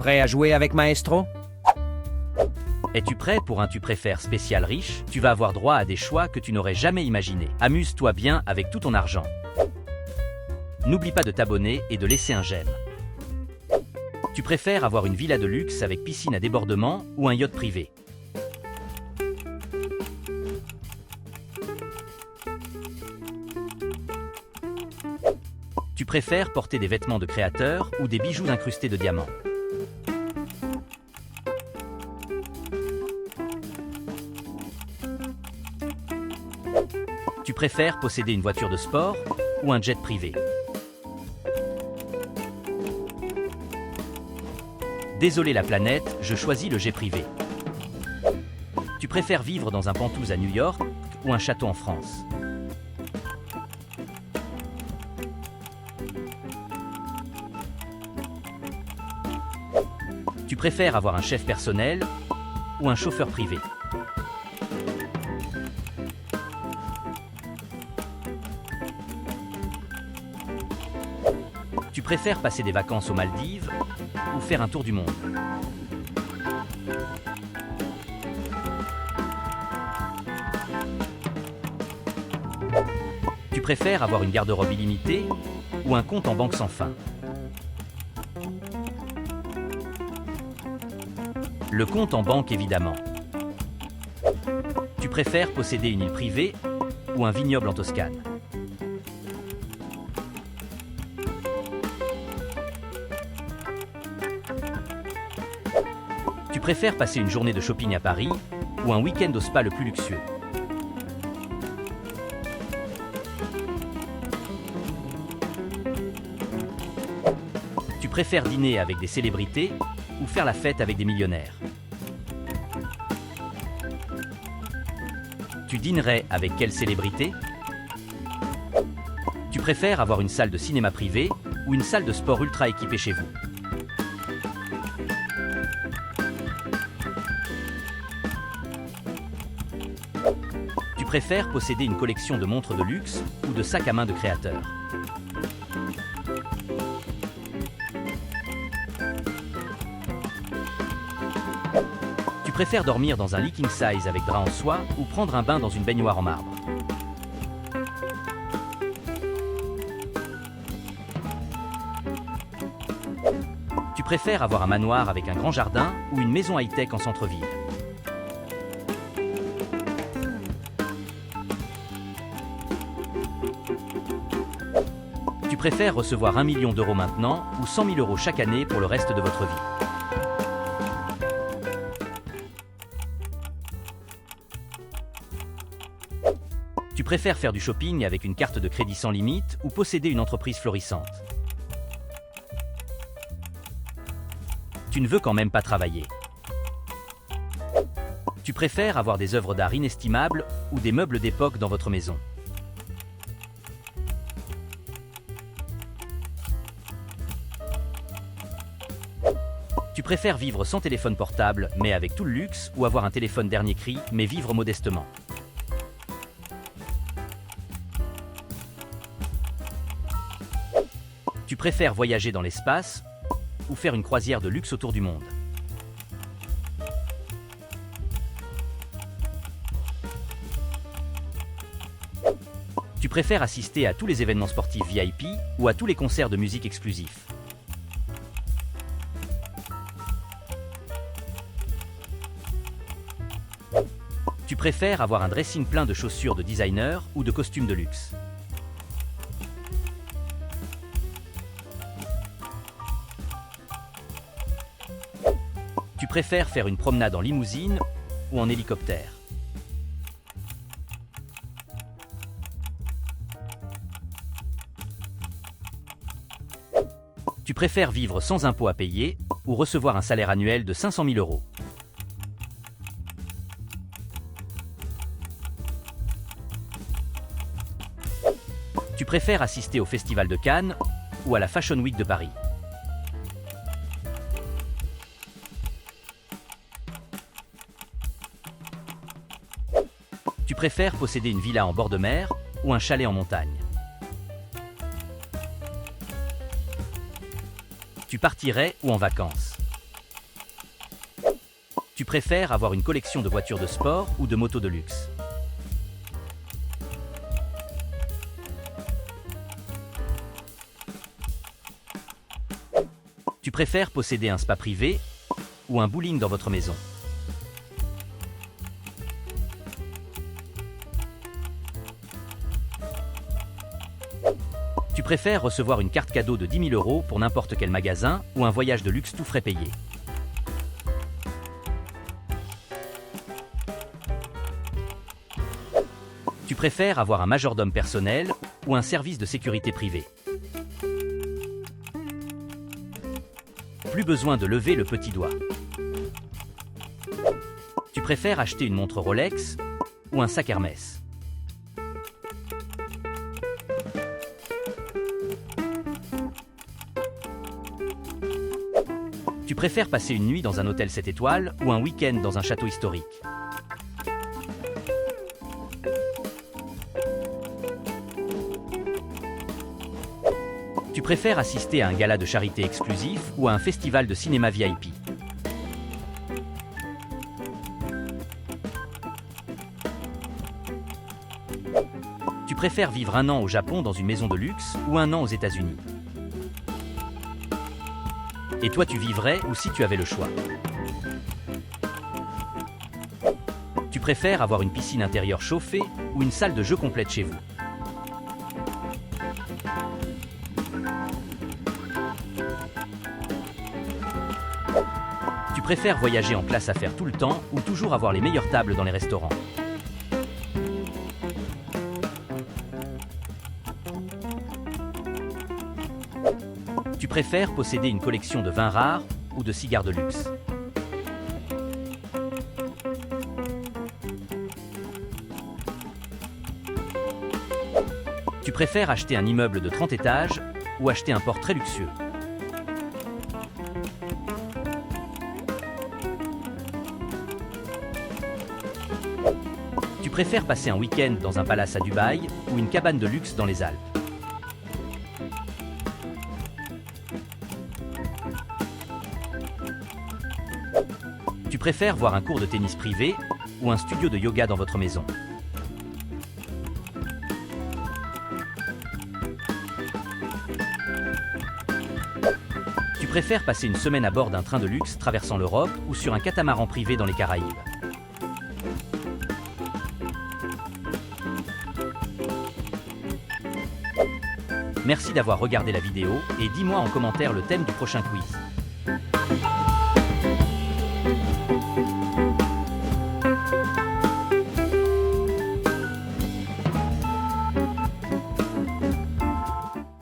Prêt à jouer avec Maestro? Es-tu prêt pour un tu préfères spécial riche? Tu vas avoir droit à des choix que tu n'aurais jamais imaginés. Amuse-toi bien avec tout ton argent. N'oublie pas de t'abonner et de laisser un j'aime. Tu préfères avoir une villa de luxe avec piscine à débordement ou un yacht privé? Tu préfères porter des vêtements de créateur ou des bijoux incrustés de diamants? Tu préfères posséder une voiture de sport ou un jet privé? Désolé la planète, je choisis le jet privé. Tu préfères vivre dans un penthouse à New York ou un château en France? Tu préfères avoir un chef personnel ou un chauffeur privé? Tu préfères passer des vacances aux Maldives ou faire un tour du monde? Tu préfères avoir une garde-robe illimitée ou un compte en banque sans fin? Le compte en banque évidemment. Tu préfères posséder une île privée ou un vignoble en Toscane? Tu préfères passer une journée de shopping à Paris ou un week-end au spa le plus luxueux? Tu préfères dîner avec des célébrités ou faire la fête avec des millionnaires? Tu dînerais avec quelle célébrité? Tu préfères avoir une salle de cinéma privée ou une salle de sport ultra équipée chez vous? Tu préfères posséder une collection de montres de luxe ou de sacs à main de créateur? Tu préfères dormir dans un lit king size avec drap en soie ou prendre un bain dans une baignoire en marbre? Tu préfères avoir un manoir avec un grand jardin ou une maison high-tech en centre-ville? Tu préfères recevoir 1 million d'euros maintenant ou 100 000 euros chaque année pour le reste de votre vie? Tu préfères faire du shopping avec une carte de crédit sans limite ou posséder une entreprise florissante? Tu ne veux quand même pas travailler. Tu préfères avoir des œuvres d'art inestimables ou des meubles d'époque dans votre maison? Tu préfères vivre sans téléphone portable mais avec tout le luxe ou avoir un téléphone dernier cri mais vivre modestement? Tu préfères voyager dans l'espace ou faire une croisière de luxe autour du monde? Tu préfères assister à tous les événements sportifs VIP ou à tous les concerts de musique exclusifs? Tu préfères avoir un dressing plein de chaussures de designer ou de costumes de luxe? Tu préfères faire une promenade en limousine ou en hélicoptère? Tu préfères vivre sans impôts à payer ou recevoir un salaire annuel de 500 000 euros? Tu préfères assister au Festival de Cannes ou à la Fashion Week de Paris? Tu préfères posséder une villa en bord de mer ou un chalet en montagne? Tu partirais où en vacances? Tu préfères avoir une collection de voitures de sport ou de motos de luxe? Tu préfères posséder un spa privé ou un bowling dans votre maison? Tu préfères recevoir une carte cadeau de 10 000 € pour n'importe quel magasin ou un voyage de luxe tout frais payé? Tu préfères avoir un majordome personnel ou un service de sécurité privé? Plus besoin de lever le petit doigt. Tu préfères acheter une montre Rolex ou un sac Hermès? Tu préfères passer une nuit dans un hôtel 7 étoiles ou un week-end dans un château historique? Tu préfères assister à un gala de charité exclusif ou à un festival de cinéma VIP? Tu préfères vivre un an au Japon dans une maison de luxe ou un an aux États-Unis? Et toi, tu vivrais où si tu avais le choix? Tu préfères avoir une piscine intérieure chauffée ou une salle de jeu complète chez vous? Tu préfères voyager en classe affaires tout le temps ou toujours avoir les meilleures tables dans les restaurants? Tu préfères posséder une collection de vins rares ou de cigares de luxe? Tu préfères acheter un immeuble de 30 étages ou acheter un port très luxueux? Tu préfères passer un week-end dans un palace à Dubaï ou une cabane de luxe dans les Alpes? Tu préfères voir un cours de tennis privé ou un studio de yoga dans votre maison? Tu préfères passer une semaine à bord d'un train de luxe traversant l'Europe ou sur un catamaran privé dans les Caraïbes? Merci d'avoir regardé la vidéo et dis-moi en commentaire le thème du prochain quiz.